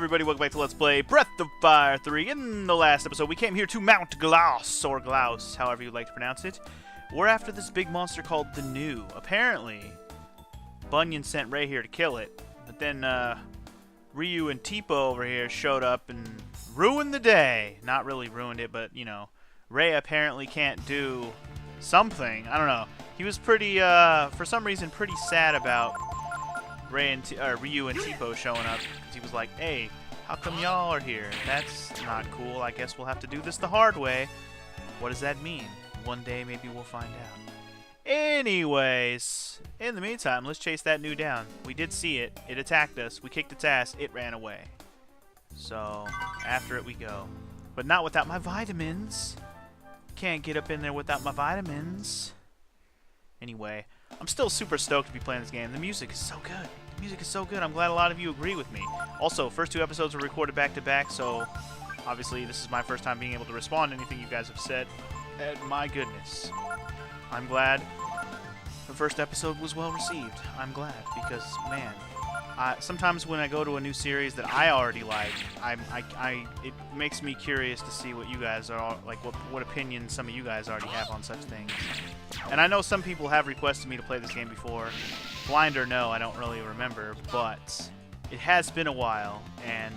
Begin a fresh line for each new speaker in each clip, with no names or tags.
everybody, welcome back to Let's Play Breath of Fire 3. In the last episode, we came here to Mount Glaus, or Glaus, however you'd like to pronounce it. We're after this big monster called the New. Apparently, Bunyan sent Ray here to kill it, but then Ryu and Teepo over here showed up and ruined the day. Not really ruined it, but, you know, Ray apparently can't do something. I don't know. He was pretty, for some reason, pretty sad about Ryu and Teepo showing up, because he was like, hey, how come y'all are here? That's not cool. I guess we'll have to do this the hard way. What does that mean? One day maybe we'll find out. Anyways, in the meantime, let's chase that New down. We did see it. It attacked us. We kicked its ass. It ran away. So, after it we go. But not without my vitamins. Can't get up in there without my vitamins. Anyway, I'm still super stoked to be playing this game. The music is so good. The music is so good. I'm glad a lot of you agree with me. Also, first two episodes were recorded back-to-back, so obviously this is my first time being able to respond to anything you guys have said. And my goodness, I'm glad the first episode was well received. I'm glad, because, man, sometimes when I go to a new series that I already like, it makes me curious to see what you guys are, like, what opinions some of you guys already have on such things. And I know some people have requested me to play this game before. Blind or no, I don't really remember, but it has been a while, and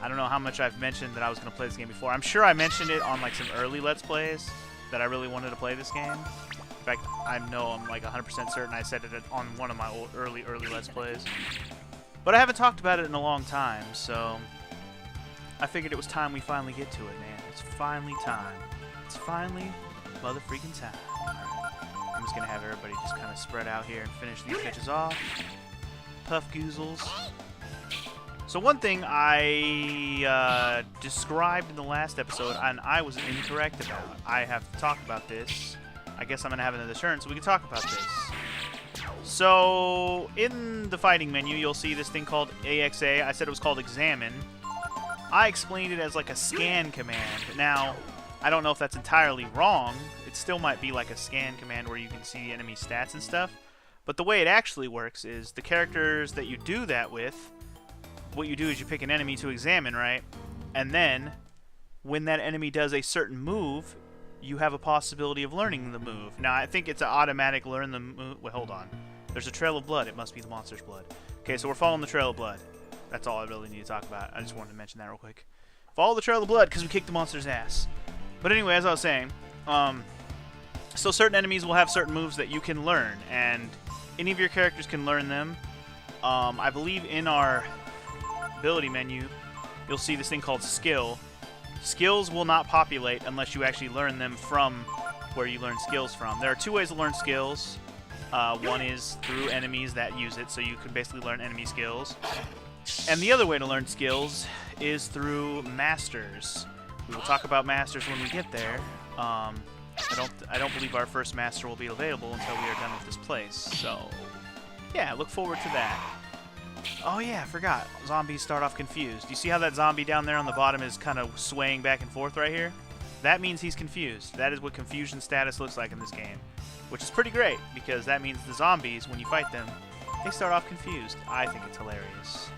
I don't know how much I've mentioned that I was going to play this game before. I'm sure I mentioned it on like some early Let's Plays that I really wanted to play this game. In fact, I'm like 100% certain I said it on one of my early Let's Plays. But I haven't talked about it in a long time, so I figured it was time we finally get to it, man. It's finally time. It's finally mother-freaking time. I'm just going to have everybody just kind of spread out here and finish these bitches off. Puff goozles. So one thing I described in the last episode, and I was incorrect about. I have to talk about this. I guess I'm going to have another turn so we can talk about this. So, in the fighting menu, you'll see this thing called AXA. I said it was called Examine. I explained it as like a scan command. Now, I don't know if that's entirely wrong. It still might be like a scan command where you can see enemy stats and stuff. But the way it actually works is the characters that you do that with, what you do is you pick an enemy to examine, right? And then, when that enemy does a certain move, you have a possibility of learning the move. Now, I think it's an automatic learn the move. Wait, hold on. There's a trail of blood. It must be the monster's blood. Okay, so we're following the trail of blood. That's all I really need to talk about. I just wanted to mention that real quick. Follow the trail of blood because we kicked the monster's ass. But anyway, as I was saying, so certain enemies will have certain moves that you can learn, and any of your characters can learn them. I believe in our ability menu, you'll see this thing called skill. Skills will not populate unless you actually learn them from where you learn skills from. There are two ways to learn skills. One is through enemies that use it, so you can basically learn enemy skills. And the other way to learn skills is through masters. We will talk about masters when we get there. I don't believe our first master will be available until we are done with this place. So, yeah, look forward to that. Oh yeah, I forgot. Zombies start off confused. You see how that zombie down there on the bottom is kind of swaying back and forth right here? That means he's confused. That is what confusion status looks like in this game. Which is pretty great, because that means the zombies, when you fight them, they start off confused. I think it's hilarious.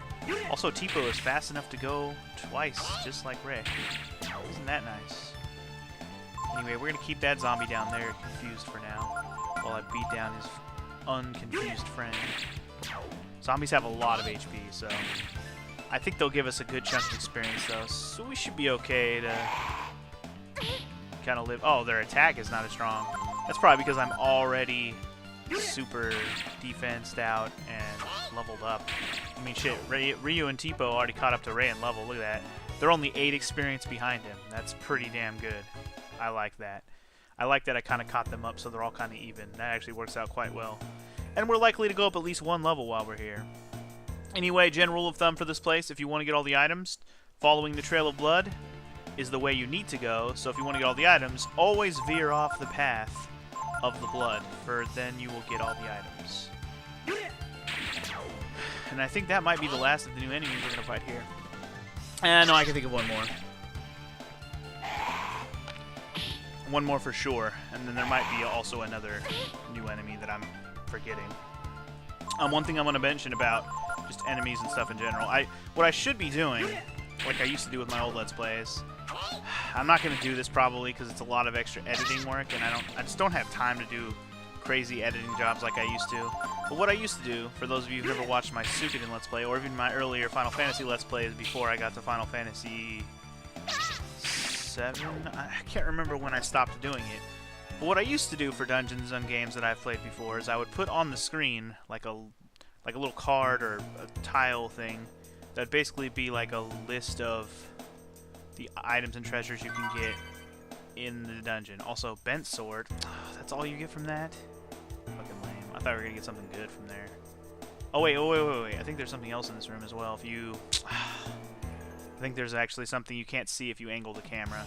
Also, Teepo is fast enough to go twice, just like Ray. Isn't that nice? Anyway, we're going to keep that zombie down there confused for now, while I beat down his unconfused friend. Zombies have a lot of HP, so I think they'll give us a good chunk of experience, though, so we should be okay to kind of live. Oh, their attack is not as strong. That's probably because I'm already super defensed out and leveled up. I mean, shit, Ryu and Teepo already caught up to Ray in level. Look at that. They're only 8 experience behind him. That's pretty damn good. I like that. I like that I kind of caught them up so they're all kind of even. That actually works out quite well. And we're likely to go up at least one level while we're here. Anyway, general rule of thumb for this place, if you want to get all the items, following the trail of blood is the way you need to go. So if you want to get all the items, always veer off the path of the blood, for then you will get all the items. And I think that might be the last of the new enemies we're going to fight here. No, I can think of one more. One more for sure, and then there might be also another new enemy that I'm forgetting. One thing I want to mention about just enemies and stuff in general. What I should be doing, like I used to do with my old Let's Plays, I'm not going to do this probably because it's a lot of extra editing work, and I just don't have time to do crazy editing jobs like I used to. But what I used to do, for those of you who've never watched my Suikoden Let's Play, or even my earlier Final Fantasy Let's Plays before I got to Final Fantasy 7, I can't remember when I stopped doing it. But what I used to do for dungeons and games that I've played before is I would put on the screen like a little card or a tile thing that'd basically be like a list of the items and treasures you can get in the dungeon. Also, bent sword. That's all you get from that? Fucking lame. I thought we were gonna get something good from there. Oh wait. I think there's something else in this room as well. If you, I think there's actually something you can't see if you angle the camera.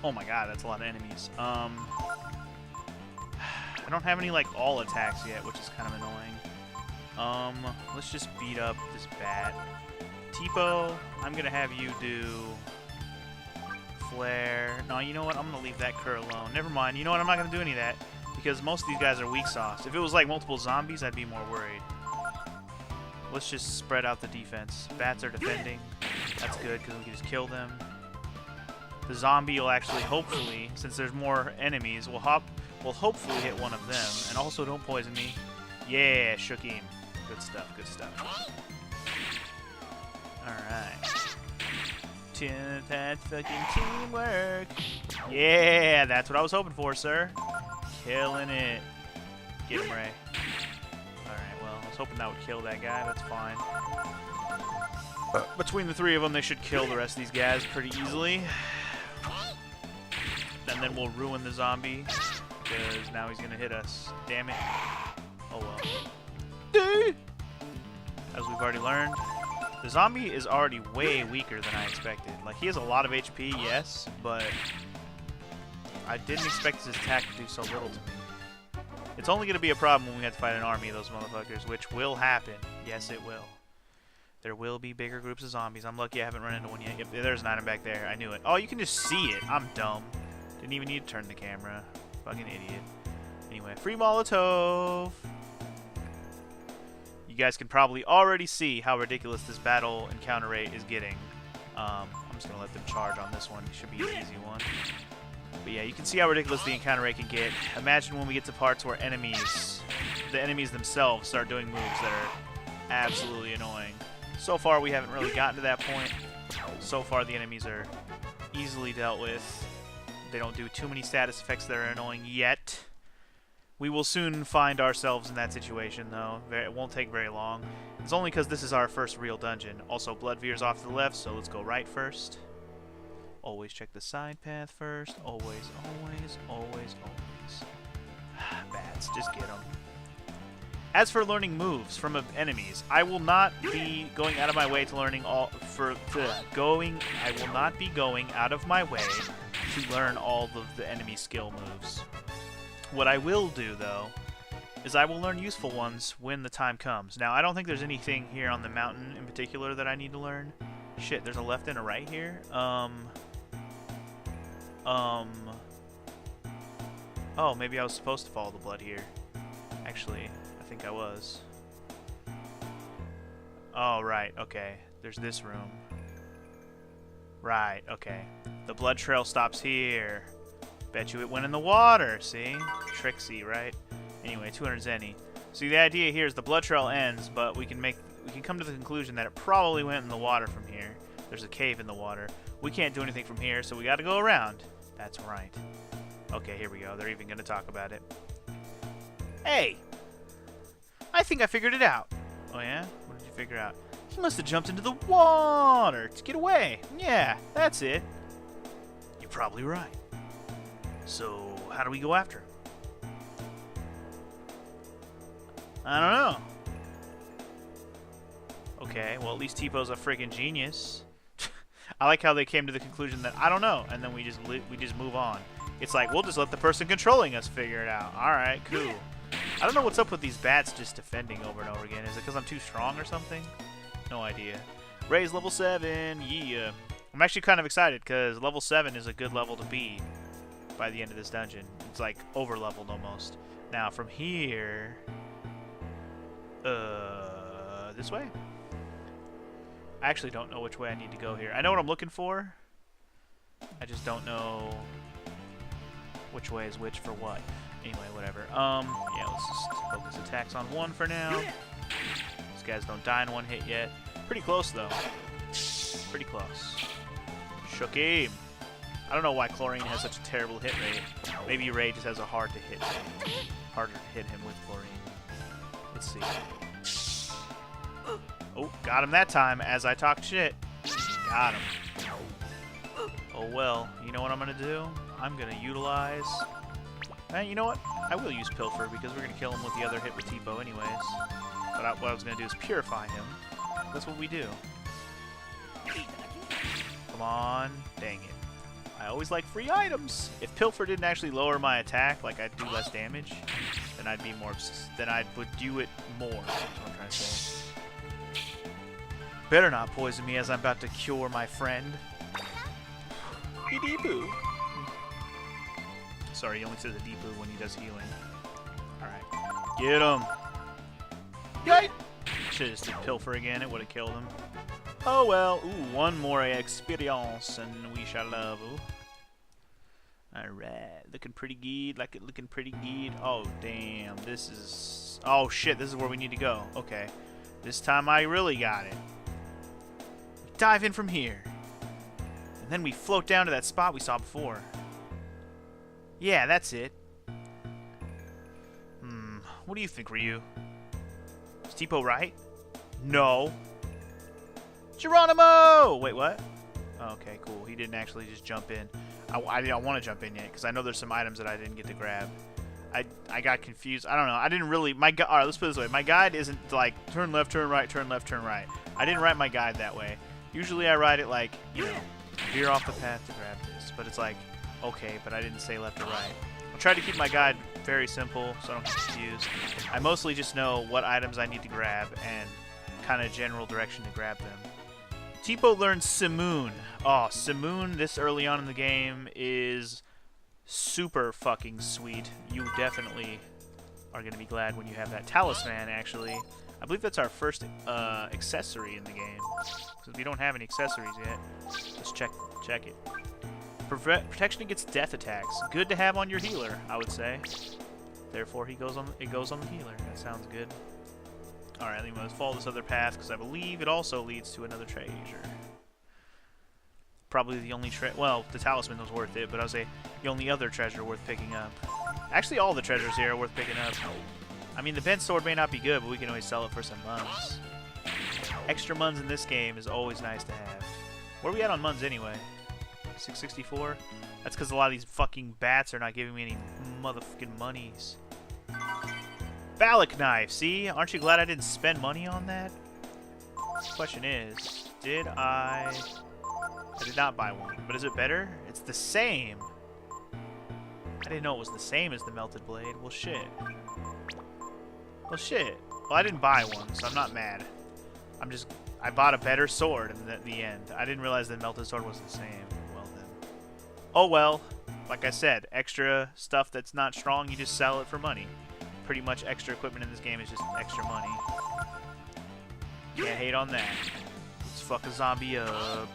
Oh my god, that's a lot of enemies. I don't have any like all attacks yet, which is kind of annoying. Let's just beat up this bat. Tipo, I'm gonna have you do flare. No, you know what? I'm gonna leave that cur alone. Never mind. You know what? I'm not gonna do any of that because most of these guys are weak sauce. If it was like multiple zombies, I'd be more worried. Let's just spread out the defense. Bats are defending. That's good because we can just kill them. The zombie will actually, hopefully, since there's more enemies, we'll hopefully hit one of them. And also, don't poison me. Yeah, shook him. Good stuff. Good stuff. All right. That fucking teamwork. Yeah, that's what I was hoping for, sir. Killing it. Get him, Ray. Alright, well, I was hoping that would kill that guy. That's fine. Between the three of them, they should kill the rest of these guys pretty easily. And then we'll ruin the zombie. Because now he's going to hit us. Damn it. Oh, well. As we've already learned, the zombie is already way weaker than I expected. Like, he has a lot of HP, yes, but I didn't expect his attack to do so little to me. It's only going to be a problem when we have to fight an army of those motherfuckers, which will happen. Yes, it will. There will be bigger groups of zombies. I'm lucky I haven't run into one yet. Yep, there's an item back there. I knew it. Oh, you can just see it. I'm dumb. Didn't even need to turn the camera. Fucking idiot. Anyway, free Molotov. You guys can probably already see how ridiculous this battle encounter rate is getting. I'm just going to let them charge on this one. It should be an easy one. But yeah, you can see how ridiculous the encounter rate can get. Imagine when we get to parts where the enemies themselves start doing moves that are absolutely annoying. So far, we haven't really gotten to that point. So far, the enemies are easily dealt with. They don't do too many status effects that are annoying yet. We will soon find ourselves in that situation, though. It won't take very long. It's only because this is our first real dungeon. Also, Bloodveer's off to the left, so let's go right first. Always check the side path first. Always, always, always, always. Bats, just get them. As for learning moves from enemies, I will not be going out of my way to learning I will not be going out of my way to learn all of the enemy skill moves. What I will do, though, is I will learn useful ones when the time comes. Now, I don't think there's anything here on the mountain in particular that I need to learn. Shit, there's a left and a right here. Oh, maybe I was supposed to follow the blood here. Actually, I think I was. Oh, right, okay. There's this room. Right, okay. The blood trail stops here. Bet you it went in the water, see? Tricksy, right? Anyway, 200 zenny. See, the idea here is the blood trail ends, but we can come to the conclusion that it probably went in the water from here. There's a cave in the water. We can't do anything from here, so we gotta go around. That's right. Okay, here we go. They're even gonna talk about it. Hey! I think I figured it out. Oh yeah? What did you figure out? He must have jumped into the water to get away. Yeah, that's it. You're probably right. So, how do we go after him? I don't know. Okay, well at least Tipo's a friggin' genius. I like how they came to the conclusion that I don't know, and then we just move on. It's like, we'll just let the person controlling us figure it out. Alright, cool. I don't know what's up with these bats just defending over and over again. Is it because I'm too strong or something? No idea. Ray's level 7, yeah. I'm actually kind of excited because level 7 is a good level to be by the end of this dungeon. It's like over-leveled almost. Now from here, This way? I actually don't know which way I need to go here. I know what I'm looking for. I just don't know which way is which for what. Anyway, whatever. Yeah, let's just focus attacks on one for now. These guys don't die in one hit yet. Pretty close, though. Pretty close. Shook him. I don't know why Chlorine has such a terrible hit rate. Maybe Ray just has a harder to hit him with Chlorine. Let's see. Oh, got him that time as I talked shit. Got him. Oh well, you know what I'm gonna do? I'm gonna utilize... you know what? I will use Pilfer because we're gonna kill him with the other hit with Tipo anyways. But what I was gonna do is purify him. That's what we do. Come on. Dang it. I always like free items. If Pilfer didn't actually lower my attack, like I'd do less damage, then I'd be more... then I would do it more. That's what I'm trying to say. Better not poison me as I'm about to cure my friend. Deepoo. Sorry, he only says a Deepoo when he does healing. Alright. Get him! Yay! Should've just did Pilfer again, it would've killed him. Oh well. Ooh, one more experience and we shall love. Alright. Looking pretty good. Like it looking pretty good. Oh, damn. This is... oh, shit. This is where we need to go. Okay. This time I really got it. Dive in from here. And then we float down to that spot we saw before. Yeah, that's it. What do you think, Ryu? Is Tipo right? No. Geronimo! Wait, what? Oh, okay, cool. He didn't actually just jump in. I don't want to jump in yet, because I know there's some items that I didn't get to grab. I got confused. I don't know. I didn't really... Alright, let's put it this way. My guide isn't like, turn left, turn right, turn left, turn right. I didn't write my guide that way. Usually I write it like, you know, veer off the path to grab this. But it's like, okay, but I didn't say left or right. I tried to keep my guide very simple, so I don't get confused. I mostly just know what items I need to grab and kind of general direction to grab them. Tipo learns Simoon. Oh, Simoon this early on in the game is super fucking sweet. You definitely are going to be glad when you have that. Talisman, actually. I believe that's our first accessory in the game. Because we don't have any accessories yet. Just check it. Protection against death attacks. Good to have on your healer, I would say. Therefore, it goes on the healer. That sounds good. Alright, let's follow this other path, because I believe it also leads to another treasure. Probably the only well, the talisman was worth it, but I would say the only other treasure worth picking up. Actually, all the treasures here are worth picking up. I mean, the bent sword may not be good, but we can always sell it for some muns. Extra muns in this game is always nice to have. Where are we at on muns anyway? 664? That's because a lot of these fucking bats are not giving me any motherfucking monies. Phallic knife, see? Aren't you glad I didn't spend money on that? Question is, did I did not buy one, but is it better? It's the same. I didn't know it was the same as the melted blade. Well, shit. Well, shit. Well, I didn't buy one, so I'm not mad. I bought a better sword in the end. I didn't realize the melted sword was the same. Well, then. Oh, well. Like I said, extra stuff that's not strong, you just sell it for money. Pretty much extra equipment in this game is just extra money. Can't hate on that. Let's fuck a zombie up.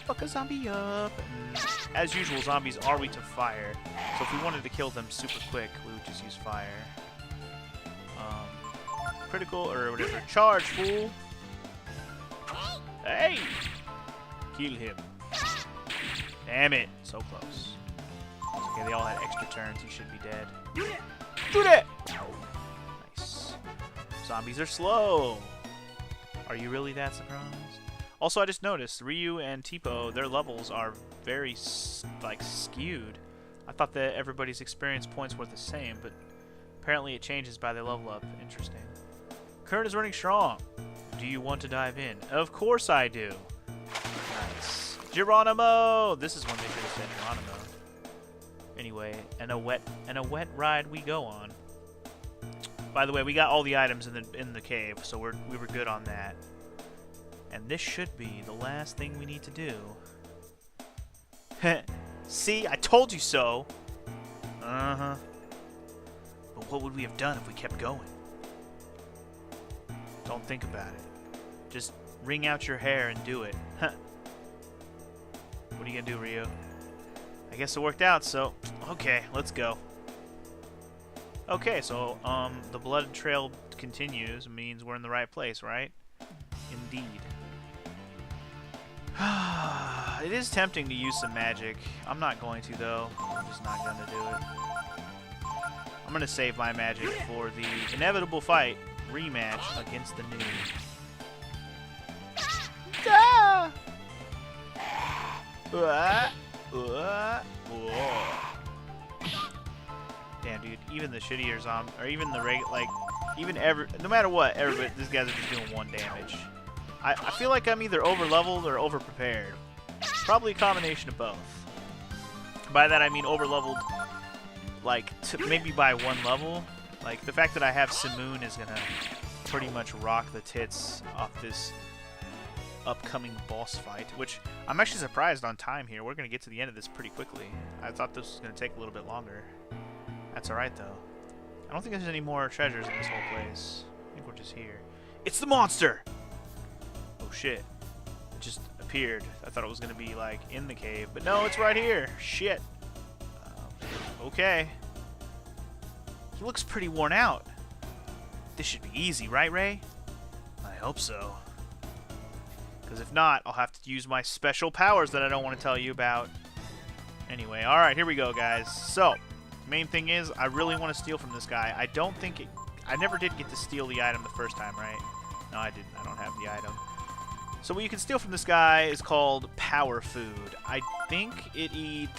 Fuck a zombie up. And as usual, zombies are weak to fire. So if we wanted to kill them super quick, we would just use fire. Critical or whatever. Charge, fool! Hey! Kill him. Damn it. So close. Okay, they all had extra turns. He should be dead. Do that! Nice. Zombies are slow. Are you really that surprised? Also, I just noticed Ryu and Tipo, their levels are very, like, skewed. I thought that everybody's experience points were the same, but apparently it changes by their level up. Interesting. Kern is running strong. Do you want to dive in? Of course I do. Nice. Geronimo! This is when they should have said Geronimo. Anyway, and a wet ride we go on. By the way, we got all the items in the cave, so we were good on that. And this should be the last thing we need to do. See, I told you so. But what would we have done if we kept going? Don't think about it. Just wring out your hair and do it. What are you gonna do, Ryo? I guess it worked out, so okay, let's go. Okay, so the blood trail continues, means we're in the right place, right? Indeed. It is tempting to use some magic. I'm not going to, though. I'm just not going to do it. I'm going to save my magic for the inevitable fight rematch against the noob. Ah! Damn, dude. Even the shittier zombie, or even the no matter what, everybody, these guys are just doing 1 damage. I feel like I'm either over-leveled or over-prepared. Probably a combination of both. By that I mean over-leveled, like, maybe by 1 level. Like, the fact that I have Simoon is gonna pretty much rock the tits off this upcoming boss fight, which I'm actually surprised on time here. We're gonna get to the end of this pretty quickly. I thought this was gonna take a little bit longer. That's alright, though. I don't think there's any more treasures in this whole place. I think we're just here. It's the monster! Oh shit. It just appeared. I thought it was going to be, like, in the cave. But no, it's right here. Shit. Okay. He looks pretty worn out. This should be easy, right, Ray? I hope so. Because if not, I'll have to use my special powers that I don't want to tell you about. Anyway, alright, here we go, guys. So, main thing is, I really want to steal from this guy. I don't think it... I never did get to steal the item the first time, right? No, I didn't. I don't have the item. So what you can steal from this guy is called Power Food. I think it eat...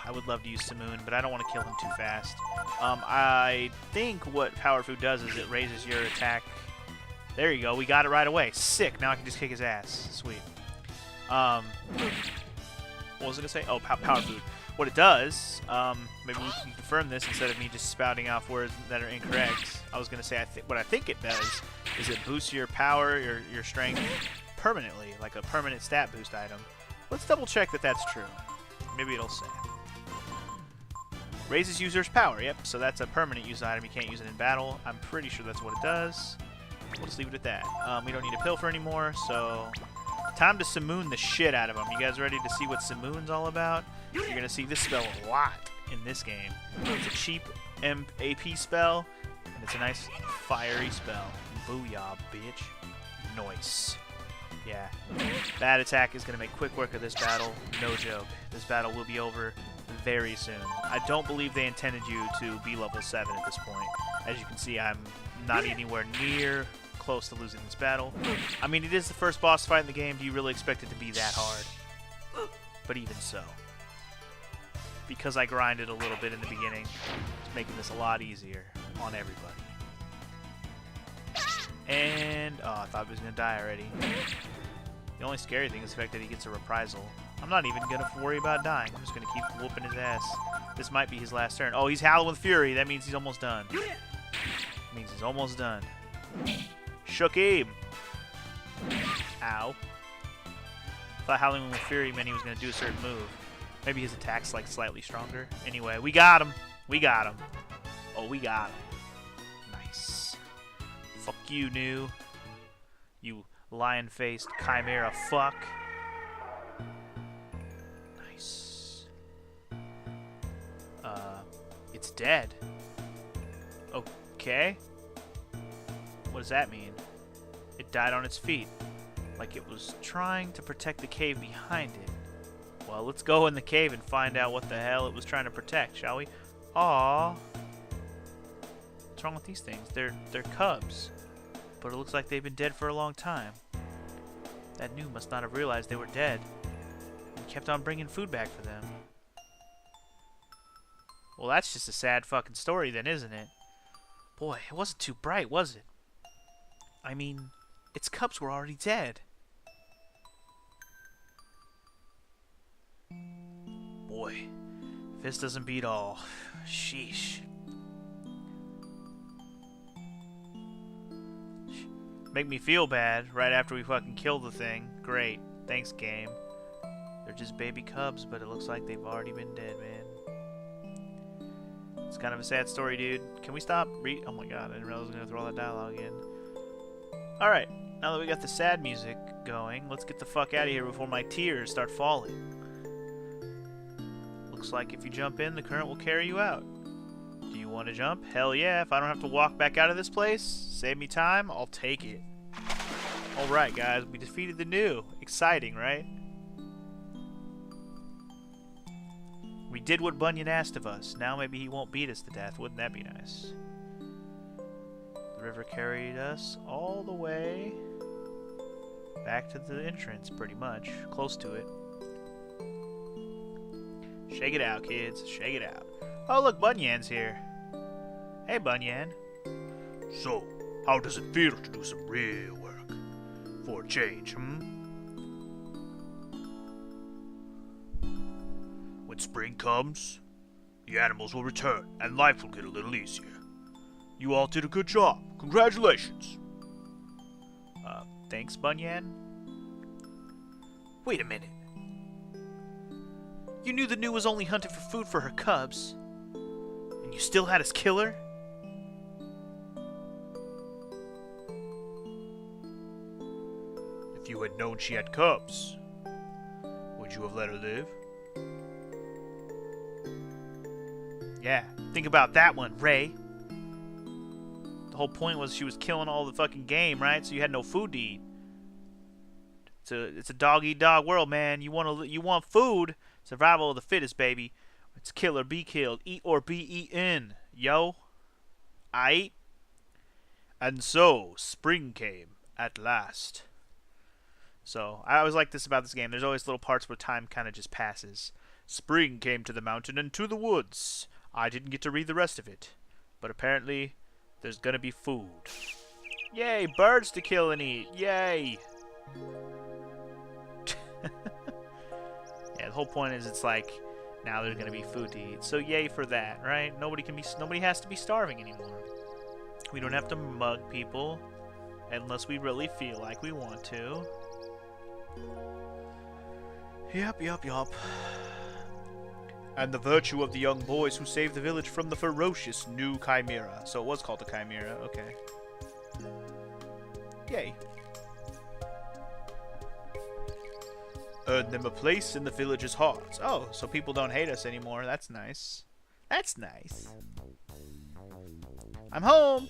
I would love to use Simoon, but I don't want to kill him too fast. I think what Power Food does is it raises your attack. There you go. We got it right away. Sick. Now I can just kick his ass. Sweet. What was I going to say? Oh, Power Food. What it does, maybe we can confirm this instead of me just spouting off words that are incorrect. I was going to say what I think it does is it boosts your power, your strength permanently, like a permanent stat boost item. Let's double check that that's true. Maybe it'll say. Raises user's power. Yep, so that's a permanent use item. You can't use it in battle. I'm pretty sure that's what it does. We'll just leave it at that. We don't need a pilfer anymore, so time to Simoon the shit out of him. You guys ready to see what Simoon's all about? You're going to see this spell a lot in this game. It's a cheap AP spell, and it's a nice fiery spell. Booyah, bitch. Nice. Yeah. That attack is going to make quick work of this battle. No joke. This battle will be over very soon. I don't believe they intended you to be level 7 at this point. As you can see, I'm not anywhere near close to losing this battle. I mean, it is the first boss fight in the game. Do you really expect it to be that hard? But even so. Because I grinded a little bit in the beginning, it's making this a lot easier on everybody. And, oh, I thought he was going to die already. The only scary thing is the fact that he gets a reprisal. I'm not even going to worry about dying. I'm just going to keep whooping his ass. This might be his last turn. Oh, he's howling with fury. That means he's almost done. Means he's almost done. Shook him. Ow. I thought howling with fury meant he was going to do a certain move. Maybe his attack's like slightly stronger. Anyway, we got him. We got him. Oh, we got him. Nice. Fuck you, New. You lion-faced chimera fuck. Nice. It's dead. Okay. What does that mean? It died on its feet. Like it was trying to protect the cave behind it. Well, let's go in the cave and find out what the hell it was trying to protect, shall we? Aww. What's wrong with these things? They're cubs. But it looks like they've been dead for a long time. That New must not have realized they were dead. And kept on bringing food back for them. Well, that's just a sad fucking story then, isn't it? Boy, it wasn't too bright, was it? I mean, its cubs were already dead. Boy, if this doesn't beat all. Sheesh. Make me feel bad right after we fucking kill the thing. Great. Thanks, game. They're just baby cubs, but it looks like they've already been dead, man. It's kind of a sad story, dude. Can we stop? Oh my god, I didn't realize I was going to throw all that dialogue in. Alright, now that we got the sad music going, let's get the fuck out of here before my tears start falling. Looks like if you jump in, the current will carry you out. Do you want to jump? Hell yeah, if I don't have to walk back out of this place, save me time, I'll take it. Alright guys, we defeated the new. Exciting, right? We did what Bunyan asked of us. Now maybe he won't beat us to death. Wouldn't that be nice? The river carried us all the way back to the entrance, pretty much. Close to it. Shake it out, kids. Shake it out. Oh, look, Bunyan's here. Hey, Bunyan.
So, how does it feel to do some real work? For a change, When spring comes, the animals will return, and life will get a little easier. You all did a good job. Congratulations.
Thanks, Bunyan. Wait a minute. You knew the new was only hunting for food for her cubs, and you still had us kill her?
If you had known she had cubs, would you have let her live?
Yeah, think about that one, Ray. The whole point was she was killing all the fucking game, right? So you had no food to eat. It's a dog-eat-dog world, man. You want food. Survival of the fittest, baby. It's kill or be killed. Eat or be eaten. Yo. Aight?
And so, spring came at last.
So, I always like this about this game. There's always little parts where time kind of just passes.
Spring came to the mountain and to the woods. I didn't get to read the rest of it. But apparently, there's gonna be food.
Yay, birds to kill and eat. Yay. Yeah, the whole point is it's like now there's gonna be food to eat. So yay for that, right? Nobody has to be starving anymore. We don't have to mug people unless we really feel like we want to.
Yup. And the virtue of the young boys who saved the village from the ferocious new Chimera.
So it was called the Chimera, okay. Yay.
Earned them a place in the village's heart.
Oh, so people don't hate us anymore. That's nice. That's nice. I'm home.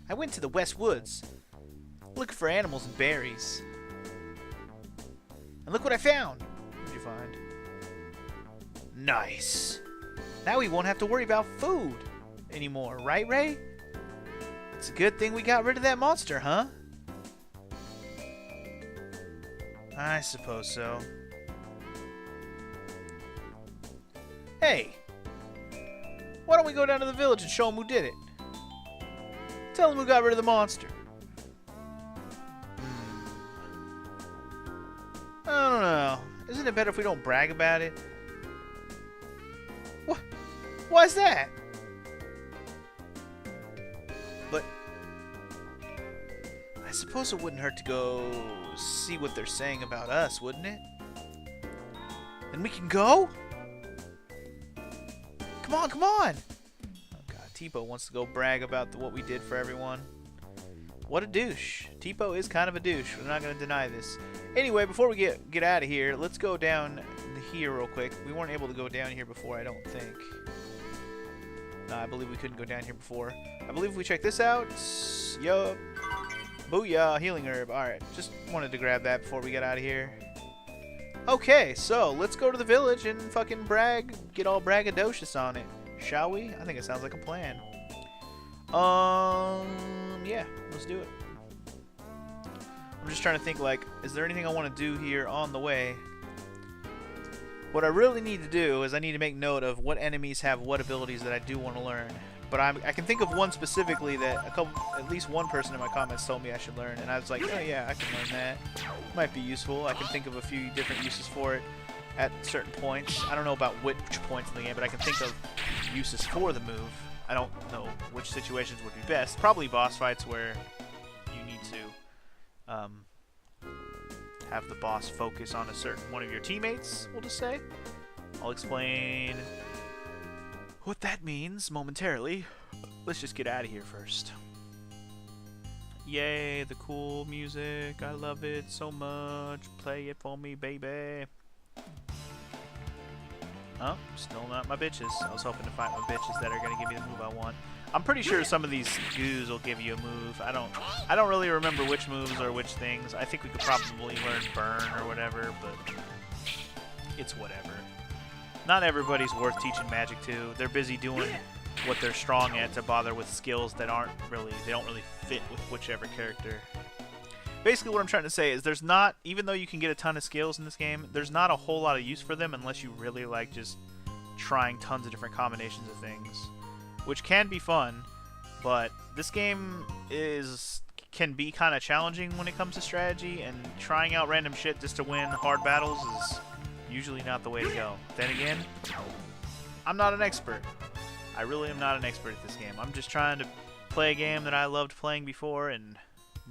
I went to the West Woods, looking for animals and berries. And look what I found. What did you find? Nice. Now we won't have to worry about food anymore, right, Ray? It's a good thing we got rid of that monster, huh? I suppose so. Hey! Why don't we go down to the village and show them who did it? Tell them who got rid of the monster. I don't know. Isn't it better if we don't brag about it? What? Why's that? But I suppose it wouldn't hurt to go see what they're saying about us, wouldn't it? And we can go? Come on, come on! Oh god, Tipo wants to go brag about what we did for everyone. What a douche. Tipo is kind of a douche. We're not going to deny this. Anyway, before we get out of here, let's go down here real quick. We weren't able to go down here before, I don't think. No, I believe we couldn't go down here before. I believe if we check this out. Yup. Booyah, healing herb. Alright, just wanted to grab that before we get out of here. Okay, so let's go to the village and fucking brag, get all braggadocious on it. Shall we? I think it sounds like a plan. Yeah, let's do it. I'm just trying to think, like, is there anything I want to do here on the way? What I really need to do is I need to make note of what enemies have what abilities that I do want to learn. But I can think of one specifically that at least one person in my comments told me I should learn, and I was like, oh yeah, I can learn that. Might be useful. I can think of a few different uses for it at certain points. I don't know about which points in the game, but I can think of uses for the move. I don't know which situations would be best. Probably boss fights where you need to have the boss focus on a certain one of your teammates, we'll just say. I'll explain what that means momentarily. Let's just get out of here first. Yay, the cool music. I love it so much. Play it for me, baby. Oh, still not my bitches. I was hoping to find my bitches that are going to give me the move I want. I'm pretty sure some of these goos will give you a move. I don't really remember which moves or which things. I think we could probably learn burn or whatever, but it's whatever. Not everybody's worth teaching magic to. They're busy doing what they're strong at to bother with skills that they don't really fit with whichever character. Basically what I'm trying to say is there's not, even though you can get a ton of skills in this game, there's not a whole lot of use for them unless you really like just trying tons of different combinations of things, which can be fun, but this game can be kind of challenging when it comes to strategy, and trying out random shit just to win hard battles is usually not the way to go. Then again, I'm not an expert. I really am not an expert at this game. I'm just trying to play a game that I loved playing before and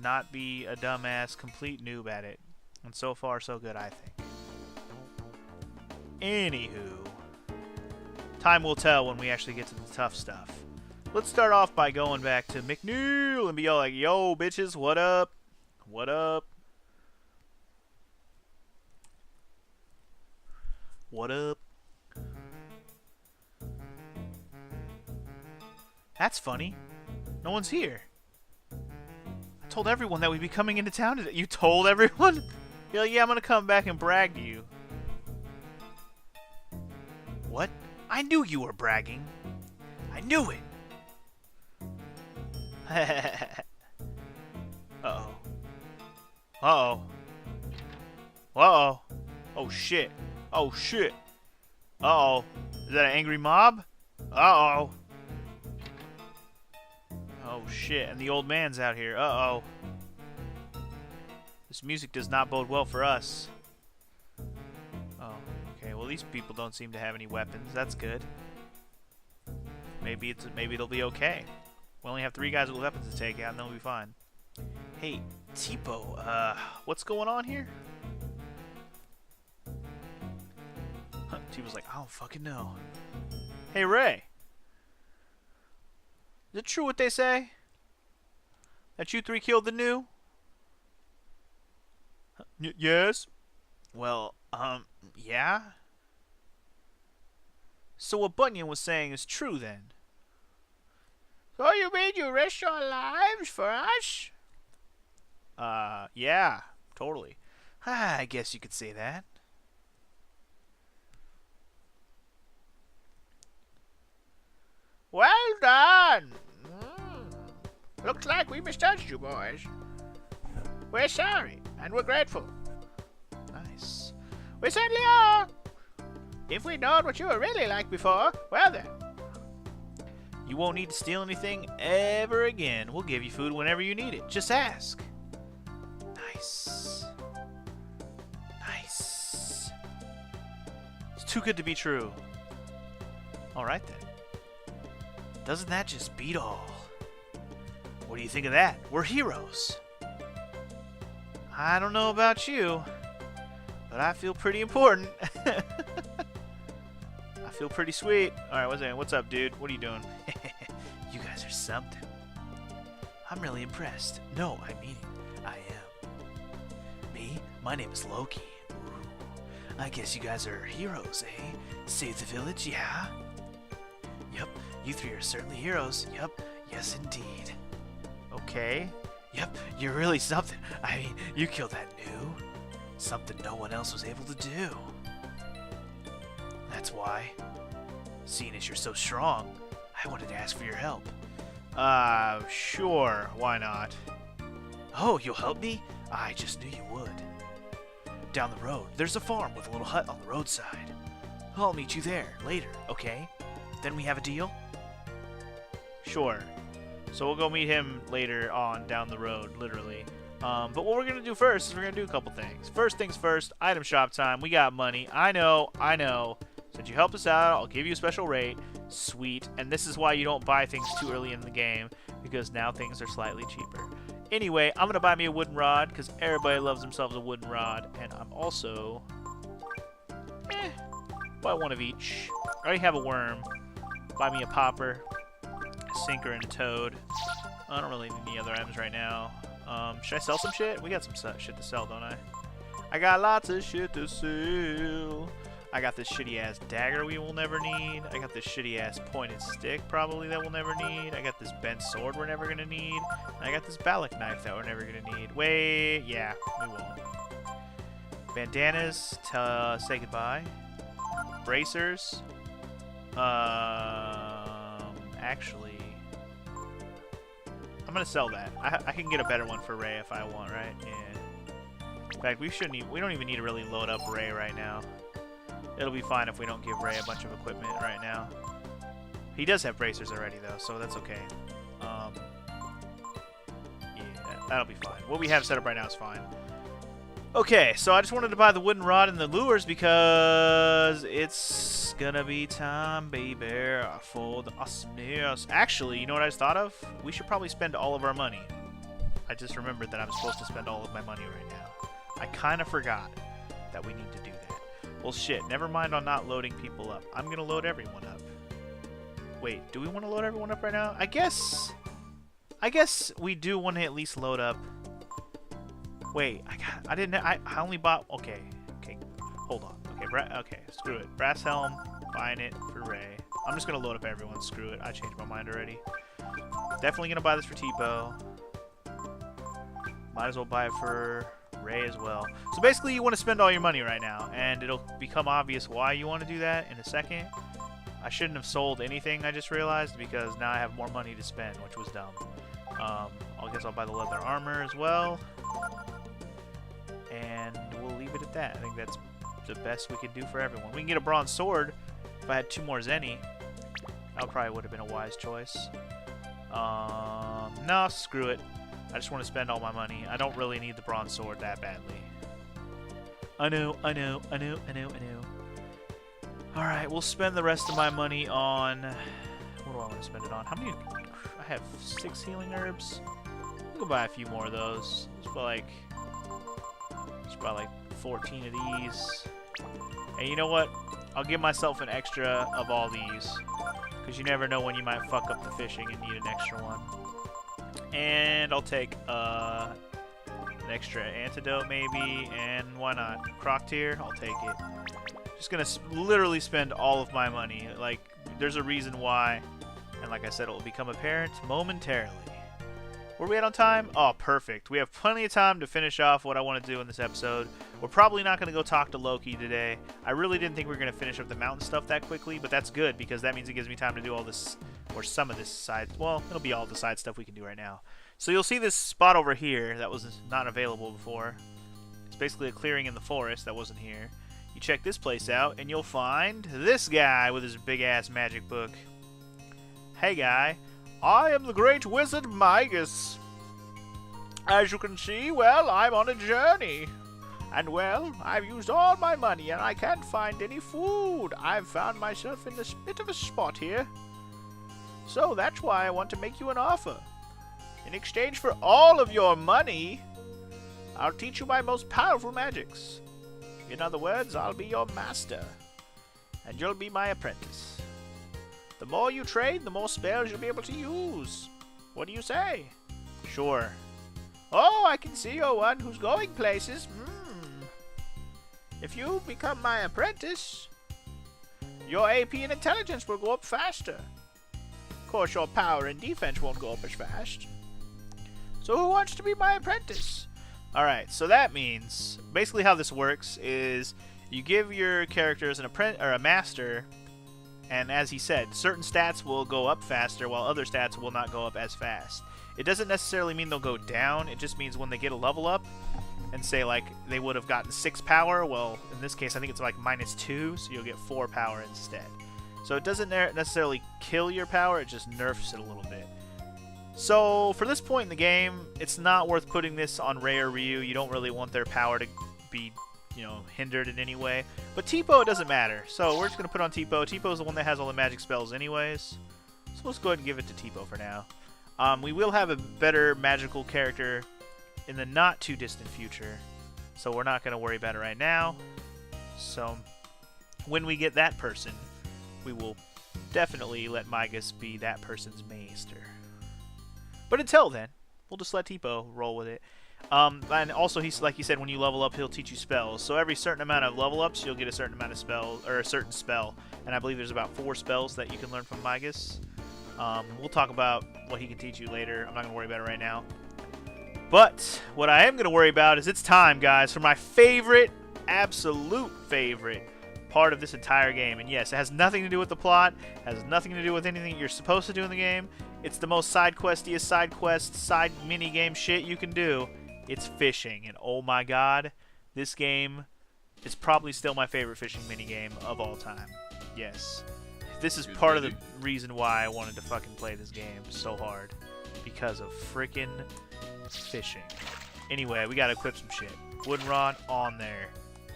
not be a dumbass complete noob at it. And so far, so good, I think. Anywho, time will tell when we actually get to the tough stuff. Let's start off by going back to McNeil and be all like, yo, bitches, what up? What up? What up? That's funny. No one's here. I told everyone that we'd be coming into town today. You told everyone? You're like, yeah, I'm gonna come back and brag to you. What? I knew you were bragging. I knew it. Uh-oh. Uh-oh. Uh-oh. Oh, shit. Oh, shit. Uh-oh. Is that an angry mob? Uh-oh. Oh, shit. And the old man's out here. Uh-oh. This music does not bode well for us. Oh, okay. Well, these people don't seem to have any weapons. That's good. Maybe it'll be okay. We only have 3 guys with weapons to take out, and then we'll be fine. Hey, Tipo, what's going on here? Huh, Tipo's like, I don't fucking know. Hey, Ray. Is it true what they say? That you 3 killed the new? Yes. Well, yeah? So what Bunyan was saying is true, then? So you mean you risked your lives for us? Yeah, totally. I guess you could say that. Well done! Looks like we misjudged you, boys. We're sorry, and we're grateful. Nice. We certainly are! If we'd known what you were really like before, well then. You won't need to steal anything ever again. We'll give you food whenever you need it. Just ask. Nice. Nice. It's too good to be true. Alright then. Doesn't that just beat all? What do you think of that? We're heroes. I don't know about you, but I feel pretty important. I feel pretty sweet. Alright, what's up, dude? What are you doing? You guys are something. I'm really impressed. No, I mean it. I am. Me? My name is Loki. Ooh. I guess you guys are heroes, eh? Save the village, yeah? Yup, you 3 are certainly heroes. Yup, yes indeed. Okay. Yup, you're really something. I mean, you killed that new. Something no one else was able to do. That's why, seeing as you're so strong, I wanted to ask for your help. Sure, why not? Oh, you'll help me? I just knew you would. Down the road, there's a farm with a little hut on the roadside. I'll meet you there later, okay? Then we have a deal? Sure. So we'll go meet him later on down the road, literally. But what we're going to do first is we're going to do a couple things. First things first, item shop time. We got money. I know. Since you helped us out, I'll give you a special rate. Sweet. And this is why you don't buy things too early in the game, because now things are slightly cheaper. Anyway, I'm going to buy me a wooden rod, because everybody loves themselves a wooden rod. And I'm also... buy one of each. I already have a worm. Buy me a popper, a sinker, and a toad. I don't really need any other items right now. Should I sell some shit? We got some shit to sell, don't I? I got lots of shit to sell. I got this shitty ass dagger we will never need. I got this shitty ass pointed stick probably that we'll never need. I got this bent sword we're never gonna need. And I got this Balak knife that we're never gonna need. Wait, yeah, we won't. Bandanas, say goodbye. Bracers. Actually, I'm gonna sell that. I can get a better one for Ray if I want, right? Yeah. In fact, we don't even need to really load up Ray right now. It'll be fine if we don't give Ray a bunch of equipment right now. He does have bracers already, though, so that's okay. Yeah, that'll be fine. What we have set up right now is fine. Okay, so I just wanted to buy the wooden rod and the lures because it's gonna be time, baby, for the awesomeness. Actually, you know what I just thought of? We should probably spend all of our money. I just remembered that I'm supposed to spend all of my money right now. I kind of forgot that we need to do that. Well, shit, never mind on not loading people up. I'm gonna load everyone up. Wait, do we want to load everyone up right now? I guess we do want to at least load up. Wait, I only bought, okay, hold on. Okay, screw it. Brass helm, buying it for Ray. I'm just gonna load up everyone, screw it. I changed my mind already. Definitely gonna buy this for Tipo. Might as well buy it for Ray as well. So basically you want to spend all your money right now, and it'll become obvious why you want to do that in a second. I shouldn't have sold anything, I just realized, because now I have more money to spend, which was dumb. I guess I'll buy the leather armor as well. And we'll leave it at that. I think that's the best we can do for everyone. We can get a bronze sword if I had 2 more Zenny. That probably would have been a wise choice. No, screw it. I just want to spend all my money. I don't really need the bronze sword that badly. I know. Alright, we'll spend the rest of my money on... What do I want to spend it on? How many... I have 6 healing herbs. We'll go buy a few more of those. Just buy like 14 of these. And you know what? I'll give myself an extra of all these. Because you never know when you might fuck up the fishing and need an extra one. And I'll take an extra antidote maybe, and why not? Croctier, I'll take it. Just gonna literally spend all of my money. Like, there's a reason why, and like I said, it will become apparent momentarily. Were we at on time? Oh, perfect. We have plenty of time to finish off what I want to do in this episode. We're probably not going to go talk to Loki today. I really didn't think we were going to finish up the mountain stuff that quickly, but that's good because that means it gives me time to do all this, or some of this side. Well, it'll be all the side stuff we can do right now. So you'll see this spot over here that was not available before. It's basically a clearing in the forest that wasn't here. You check this place out, and you'll find this guy with his big-ass magic book. Hey, guy. I am the great wizard Migas. As you can see, well, I'm on a journey. And, well, I've used all my money and I can't find any food. I've found myself in this bit of a spot here. So that's why I want to make you an offer. In exchange for all of your money, I'll teach you my most powerful magics. In other words, I'll be your master. And you'll be my apprentice. The more you trade, the more spells you'll be able to use. What do you say? Sure. Oh, I can see you're one who's going places. If you become my apprentice, your AP and intelligence will go up faster. Of course, your power and defense won't go up as fast. So who wants to be my apprentice? Alright, so that means, basically how this works is you give your characters an apprentice or a master. And as he said, certain stats will go up faster while other stats will not go up as fast. It doesn't necessarily mean they'll go down, it just means when they get a level up, and say like they would have gotten 6 power, well in this case I think it's like -2, so you'll get 4 power instead. So it doesn't necessarily kill your power, it just nerfs it a little bit. So for this point in the game, it's not worth putting this on Ray or Ryu. You don't really want their power to be, you know, hindered in any way. But Tipo, it doesn't matter. So we're just going to put on Tipo. Tipo is the one that has all the magic spells anyways. So let's go ahead and give it to Tipo for now. We will have a better magical character in the not too distant future. So we're not going to worry about it right now. So when we get that person, we will definitely let Migas be that person's maester. But until then, we'll just let Tipo roll with it. And also, he's like he said, when you level up, he'll teach you spells. So every certain amount of level ups, you'll get a certain amount of spells, or a certain spell. And I believe there's about 4 spells that you can learn from Migus. We'll talk about what he can teach you later. I'm not going to worry about it right now. But what I am going to worry about is it's time, guys, for my favorite, absolute favorite part of this entire game. And yes, it has nothing to do with the plot, has nothing to do with anything you're supposed to do in the game. It's the most side questiest side quest, side mini game shit you can do. It's fishing, and oh my god, this game is probably still my favorite fishing mini game of all time. Yes. This is part of the reason why I wanted to fucking play this game so hard. Because of freaking fishing. Anyway, we gotta equip some shit. Wooden rod on there.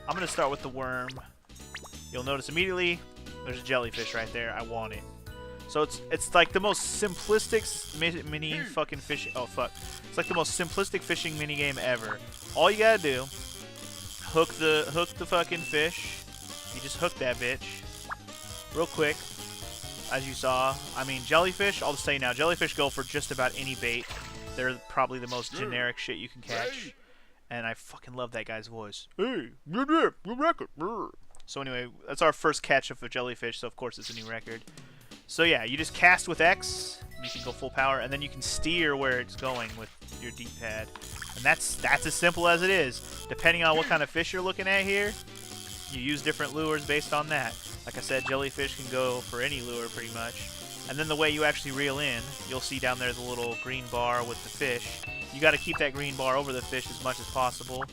I'm gonna start with the worm. You'll notice immediately there's a jellyfish right there. I want it. So it's like the most simplistic mini fucking fishing. Oh fuck! It's like the most simplistic fishing mini game ever. All you gotta do, hook the fucking fish. You just hook that bitch, real quick. As you saw, I mean jellyfish. I'll just say now, jellyfish go for just about any bait. They're probably the most generic shit you can catch, and I fucking love that guy's voice. Hey, good record. So anyway, that's our first catch of a jellyfish. So of course it's a new record. So yeah, you just cast with X, and you can go full power, and then you can steer where it's going with your D-pad. And that's as simple as it is. Depending on what kind of fish you're looking at here, you use different lures based on that. Like I said, jellyfish can go for any lure pretty much. And then the way you actually reel in, you'll see down there the little green bar with the fish. You got to keep that green bar over the fish as much as possible.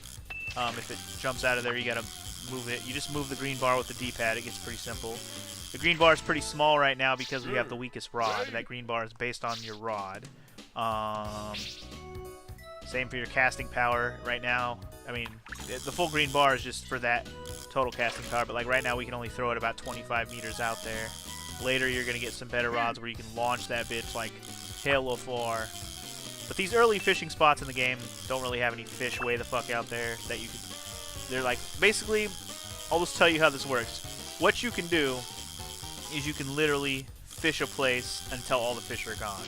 If it jumps out of there, you got to move it. You just move the green bar with the D-pad. It gets pretty simple. The green bar is pretty small right now because we have the weakest rod. That green bar is based on your rod. Same for your casting power right now. I mean, the full green bar is just for that total casting power, but like right now we can only throw it about 25 meters out there. Later you're going to get some better rods where you can launch that bitch like hella far. But these early fishing spots in the game don't really have any fish way the fuck out there that you can... They're like, basically, I'll just tell you how this works. What you can do is you can literally fish a place until all the fish are gone.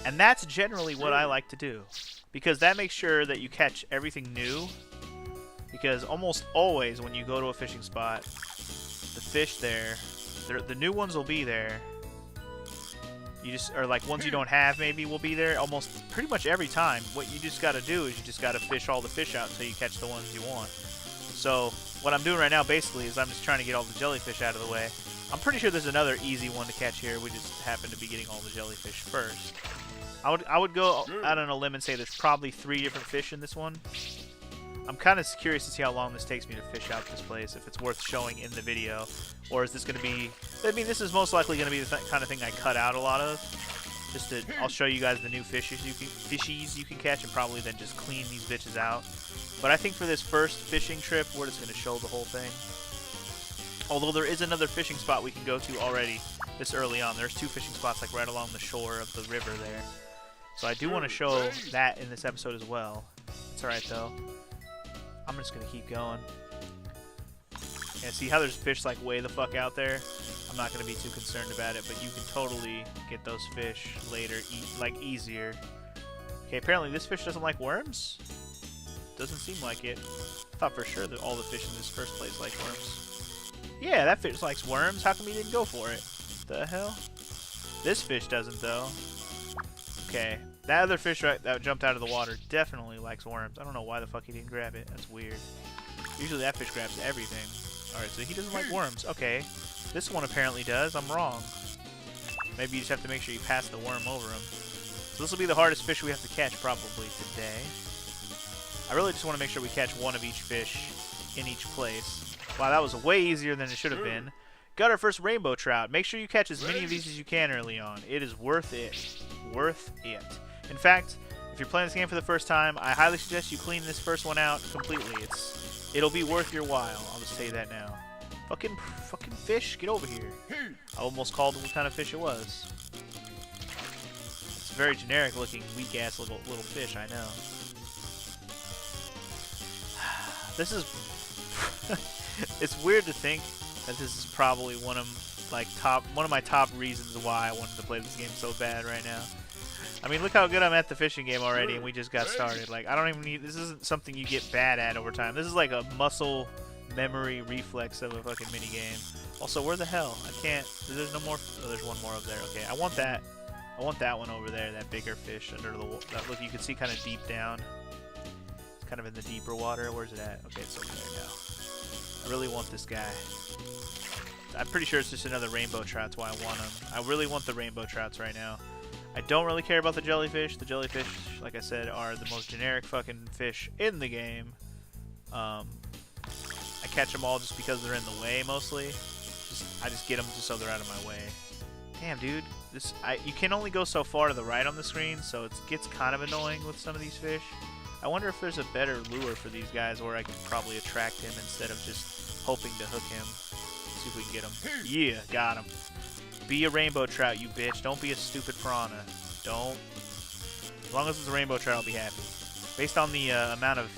And that's generally what I like to do. Because that makes sure that you catch everything new. Because almost always when you go to a fishing spot, the fish there, the new ones will be there. You just, or like ones you don't have maybe will be there almost pretty much every time. What you just got to do is you just got to fish all the fish out until you catch the ones you want. So what I'm doing right now basically is I'm just trying to get all the jellyfish out of the way. I'm pretty sure there's another easy one to catch here. We just happen to be getting all the jellyfish first. I would go out on a limb and say there's probably 3 different fish in this one. I'm kind of curious to see how long this takes me to fish out this place, if it's worth showing in the video, or is this going to be... I mean, this is most likely going to be the kind of thing I cut out a lot of. Just to, I'll show you guys the new fishies you can catch, and probably then just clean these bitches out. But I think for this first fishing trip, we're just going to show the whole thing. Although there is another fishing spot we can go to already this early on. There's 2 fishing spots like right along the shore of the river there. So I do want to show that in this episode as well. It's alright though. I'm just going to keep going. Yeah, see how there's fish like way the fuck out there? I'm not going to be too concerned about it, but you can totally get those fish later, like easier. Okay, apparently this fish doesn't like worms? Doesn't seem like it. I thought for sure that all the fish in this first place like worms. Yeah, that fish likes worms. How come he didn't go for it? The hell? This fish doesn't though. Okay, that other fish that jumped out of the water definitely likes worms. I don't know why the fuck he didn't grab it. That's weird. Usually that fish grabs everything. Alright, so he doesn't like worms. Okay, this one apparently does. I'm wrong. Maybe you just have to make sure you pass the worm over him. So this will be the hardest fish we have to catch probably today. I really just want to make sure we catch one of each fish in each place. Wow, that was way easier than it should have been. Got our first rainbow trout. Make sure you catch as many of these as you can early on. It is worth it. Worth it. In fact, if you're playing this game for the first time, I highly suggest you clean this first one out completely. It'll be worth your while. I'll just say that now. Fucking fish, get over here. I almost called it what kind of fish it was. It's a very generic looking, weak ass little fish, I know. This is it's weird to think that this is probably one of my top reasons why I wanted to play this game so bad right now. I mean, look how good I'm at the fishing game already, and we just got started. Like, I don't even need... This isn't something you get bad at over time. This is like a muscle memory reflex of a fucking mini game. Also, where the hell? I can't... There's no more... Oh, there's one more over there. Okay, I want that. I want that one over there, that bigger fish under the... That look, you can see kind of deep down. It's kind of in the deeper water. Where's it at? Okay, it's over there now. I really want this guy. I'm pretty sure it's just another rainbow trout. That's why I want him. I really want the rainbow trouts right now. I don't really care about the jellyfish. The jellyfish, like I said, are the most generic fucking fish in the game. I catch them all just because they're in the way, mostly. I just get them just so they're out of my way. Damn, dude. You can only go so far to the right on the screen, so it gets kind of annoying with some of these fish. I wonder if there's a better lure for these guys where I could probably attract him instead of just hoping to hook him. See if we can get him. Yeah, got him. Be a rainbow trout, you bitch. Don't be a stupid piranha. Don't. As long as it's a rainbow trout, I'll be happy. Based on the amount of...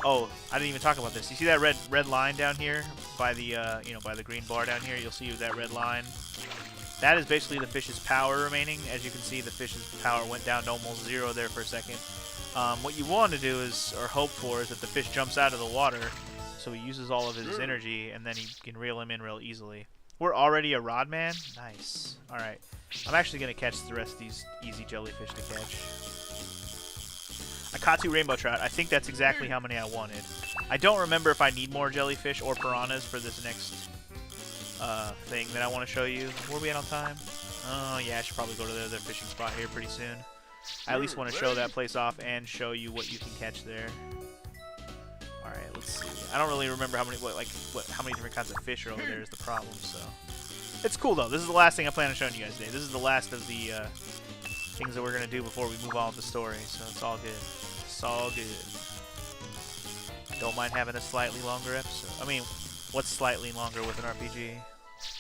Oh, I didn't even talk about this. You see that red line down here by the by the green bar down here? You'll see that red line. That is basically the fish's power remaining. As you can see, the fish's power went down to almost 0 there for a second. What you want to do is, or hope for, is that the fish jumps out of the water, so he uses all of his energy, and then he can reel him in real easily. We're already a rod man? Nice. Alright. I'm actually going to catch the rest of these easy jellyfish to catch. I caught 2 rainbow trout. I think that's exactly how many I wanted. I don't remember if I need more jellyfish or piranhas for this next thing that I want to show you. Where are we at on time? Oh, yeah, I should probably go to the other fishing spot here pretty soon. I at least want to show that place off and show you what you can catch there. Alright, let's see. I don't really remember how many different kinds of fish are over there is the problem, so. It's cool, though. This is the last thing I plan on showing you guys today. This is the last of the things that we're going to do before we move on with the story, so it's all good. It's all good. Don't mind having a slightly longer episode. I mean, what's slightly longer with an RPG?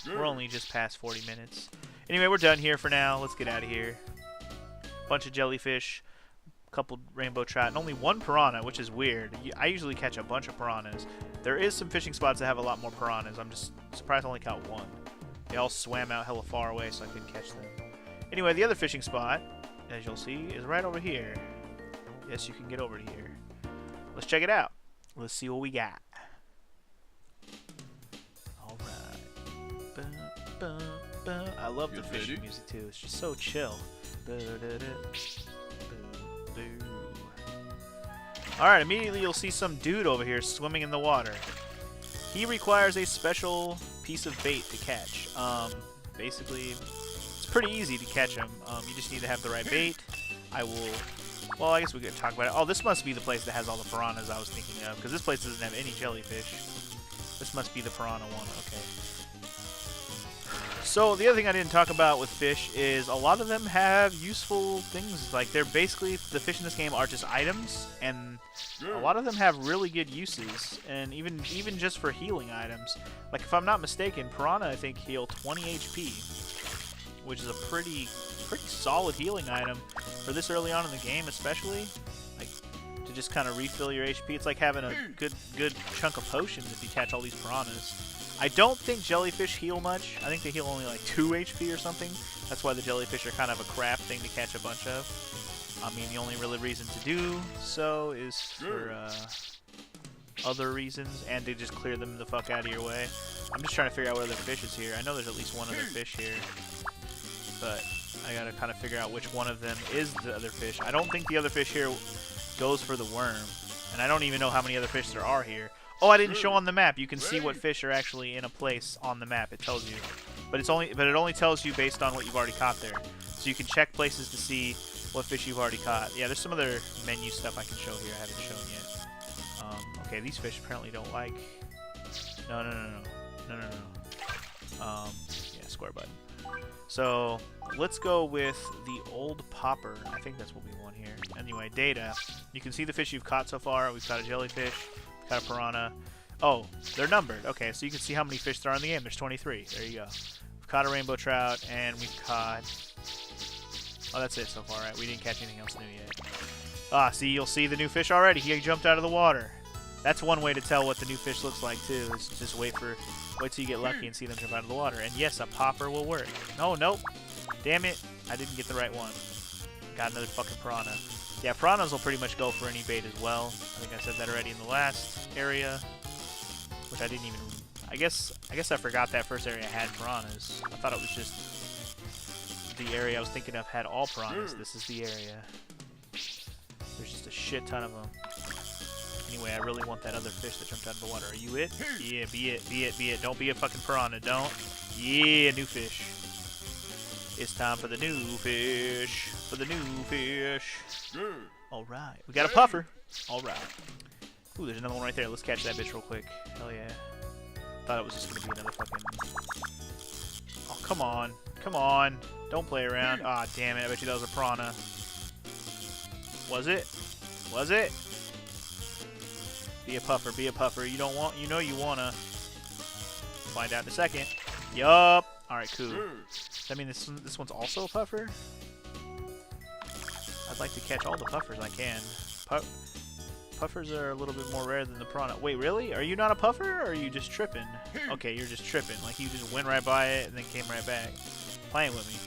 We're only just past 40 minutes. Anyway, we're done here for now. Let's get out of here. Bunch of jellyfish, couple rainbow trout, and only 1 piranha, which is weird. I usually catch a bunch of piranhas. There is some fishing spots that have a lot more piranhas. I'm just surprised I only caught 1. They all swam out hella far away, so I couldn't catch them. Anyway, the other fishing spot, as you'll see, is right over here. Yes, you can get over here. Let's check it out. Let's see what we got. Alright. I love the fishing music, too. It's just so chill. Alright, immediately you'll see some dude over here swimming in the water. He requires a special piece of bait to catch. Basically, it's pretty easy to catch him. You just need to have the right bait. Well, I guess we could talk about it. Oh, this must be the place that has all the piranhas I was thinking of, because this place doesn't have any jellyfish. This must be the piranha one. Okay. So the other thing I didn't talk about with fish is a lot of them have useful things. Like, they're basically, the fish in this game are just items, and a lot of them have really good uses, and even just for healing items. Like, if I'm not mistaken, piranha I think heal 20 HP, which is a pretty solid healing item for this early on in the game, especially. Like, to just kind of refill your HP. It's like having a good chunk of potions if you catch all these piranhas. I don't think jellyfish heal much. I think they heal only like 2 HP or something. That's why the jellyfish are kind of a crap thing to catch a bunch of. I mean, the only really reason to do so is for other reasons, and to just clear them the fuck out of your way. I'm just trying to figure out what other fish is here. I know there's at least one other fish here, but I gotta kind of figure out which one of them is the other fish. I don't think the other fish here goes for the worm, and I don't even know how many other fish there are here. Oh, I didn't show on the map. You can see what fish are actually in a place on the map. It tells you, but it only tells you based on what you've already caught there. So you can check places to see what fish you've already caught. Yeah, there's some other menu stuff I can show here I haven't shown yet. Okay, these fish apparently don't like. No. Yeah, square button. So let's go with the old popper. I think that's what we want here. Anyway, data. You can see the fish you've caught so far. We've caught a jellyfish. Got a piranha. Oh, they're numbered. Okay, so you can see how many fish there are in the game. There's 23. There you go. We've caught a rainbow trout, and we've caught... Oh, that's it so far, right? We didn't catch anything else new yet. Ah, see, you'll see the new fish already. He jumped out of the water. That's one way to tell what the new fish looks like, too, is just wait till you get lucky and see them jump out of the water. And yes, a popper will work. No, nope. Damn it. I didn't get the right one. got another fucking piranha. Yeah, piranhas will pretty much go for any bait as well. I think I said that already in the last area, which I didn't even... I guess I forgot that first area had piranhas. I thought it was just the area I was thinking of had all piranhas. This is the area. There's just a shit ton of them. Anyway, I really want that other fish that jumped out of the water. Are you it? Yeah, be it, be it, be it. Don't be a fucking piranha, don't. Yeah, new fish. It's time for the new fish. For the new fish. Alright, we got a puffer. Alright. Ooh, there's another one right there. Let's catch that bitch real quick. Hell yeah. Thought it was just gonna be another fucking... Oh, come on. Come on. Don't play around. Ah, damn it. I bet you that was a piranha. Was it? Was it? Be a puffer, be a puffer. You don't want, you know you wanna. Find out in a second. Yup. Alright, cool. Does that mean this one's also a puffer? I'd like to catch all the puffers I can. Puffers are a little bit more rare than the piranha. Wait, really? Are you not a puffer, or are you just tripping? Okay, you're just tripping. Like, you just went right by it and then came right back. Playing with me.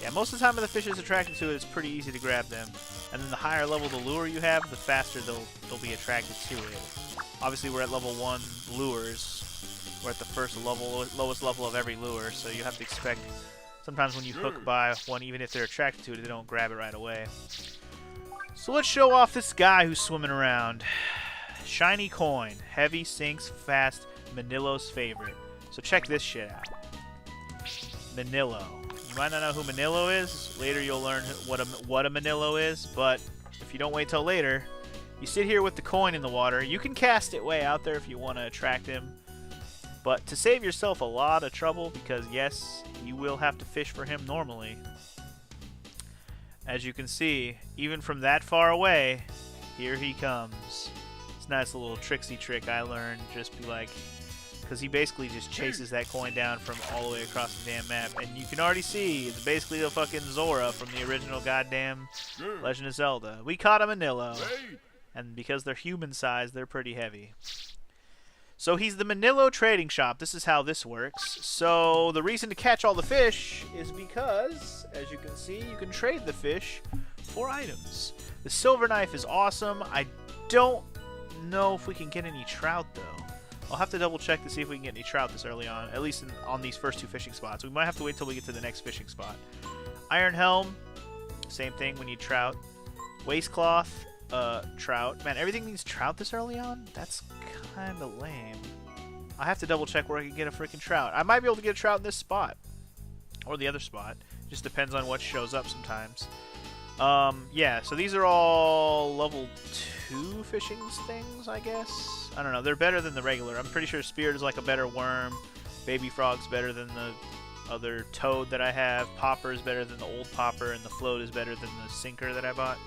Yeah, most of the time if the fish is attracted to it, it's pretty easy to grab them. And then the higher level the lure you have, the faster they'll be attracted to it. Obviously, we're at level 1 lures. We're at the first level, lowest level of every lure, so you have to expect sometimes when you hook by one, even if they're attracted to it, they don't grab it right away. So let's show off this guy who's swimming around. Shiny coin. Heavy, sinks, fast, Manilo's favorite. So check this shit out. Manilo. You might not know who Manilo is. Later you'll learn what a Manilo is, but if you don't wait till later, you sit here with the coin in the water. You can cast it way out there if you want to attract him, but to save yourself a lot of trouble, because yes, you will have to fish for him normally. As you can see, even from that far away, here he comes. It's a nice little tricksy trick I learned. Just be like, because he basically just chases that coin down from all the way across the damn map. And you can already see, it's basically the fucking Zora from the original goddamn Legend of Zelda. We caught a Manilo. And because they're human-sized, they're pretty heavy. So he's the Manilo Trading Shop. This is how this works. So the reason to catch all the fish is because, as you can see, you can trade the fish for items. The silver knife is awesome. I don't know if we can get any trout, though. I'll have to double check to see if we can get any trout this early on, at least on these first 2 fishing spots. We might have to wait till we get to the next fishing spot. Iron Helm, same thing, we need trout. Waistcloth, trout. Man, everything needs trout this early on? That's kind of lame. I have to double check where I can get a freaking trout. I might be able to get a trout in this spot. Or the other spot. Just depends on what shows up sometimes. Yeah, so these are all level 2 fishing things, I guess. I don't know. They're better than the regular. I'm pretty sure Spirit is like a better worm. Baby Frog's better than the other toad that I have. Popper is better than the old Popper. And the Float is better than the Sinker that I bought.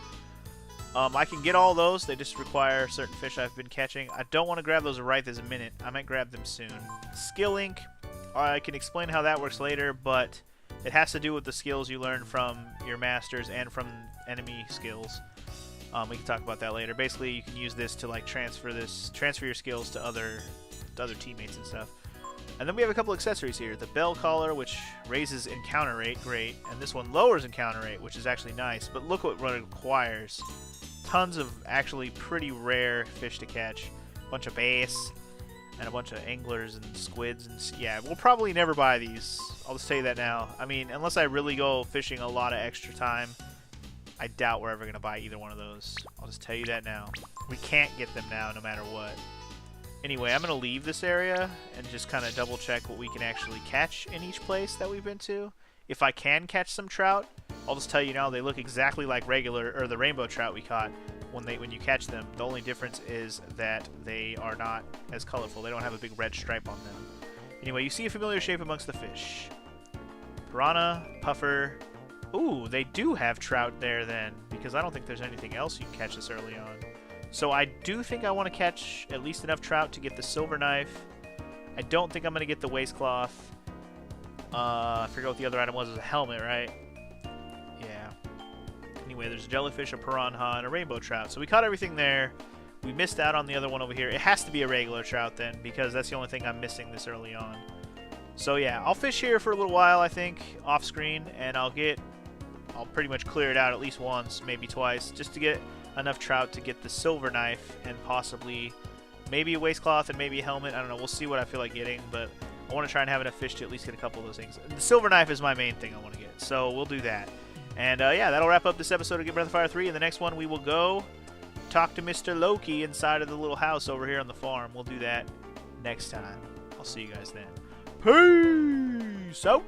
I can get all those. They just require certain fish I've been catching. I don't want to grab those right this minute. I might grab them soon. Skill Ink. I can explain how that works later, but it has to do with the skills you learn from your masters and from enemy skills. We can talk about that later. Basically, you can use this to like transfer your skills to other teammates and stuff. And then we have a couple accessories here. The Bell Collar, which raises encounter rate, great. And this one lowers encounter rate, which is actually nice. But look what it requires. Tons of actually pretty rare fish to catch. A bunch of bass and a bunch of anglers and squids. And yeah, we'll probably never buy these. I'll just tell you that now. I mean, unless I really go fishing a lot of extra time, I doubt we're ever going to buy either one of those. I'll just tell you that now. We can't get them now no matter what. Anyway, I'm going to leave this area and just kind of double check what we can actually catch in each place that we've been to. If I can catch some trout, I'll just tell you now, they look exactly like regular, or the rainbow trout we caught when you catch them. The only difference is that they are not as colorful. They don't have a big red stripe on them. Anyway, you see a familiar shape amongst the fish. Piranha, puffer. Ooh, they do have trout there then, because I don't think there's anything else you can catch this early on. So I do think I want to catch at least enough trout to get the silver knife. I don't think I'm going to get the waistcloth. I forget what the other item was. It was a helmet, right? Yeah. Anyway, there's a jellyfish, a piranha, and a rainbow trout. So we caught everything there. We missed out on the other one over here. It has to be a regular trout then, because that's the only thing I'm missing this early on. So yeah, I'll fish here for a little while, I think, off screen, and I'll I'll pretty much clear it out at least once, maybe twice, just to get enough trout to get the silver knife and possibly maybe a waistcloth and maybe a helmet. I don't know. We'll see what I feel like getting, but I want to try and have enough fish to at least get a couple of those things. The silver knife is my main thing I want to get, so we'll do that. And yeah, that'll wrap up this episode of Get Breath of Fire 3. In the next one, we will go talk to Mr. Loki inside of the little house over here on the farm. We'll do that next time. I'll see you guys then. Peace out.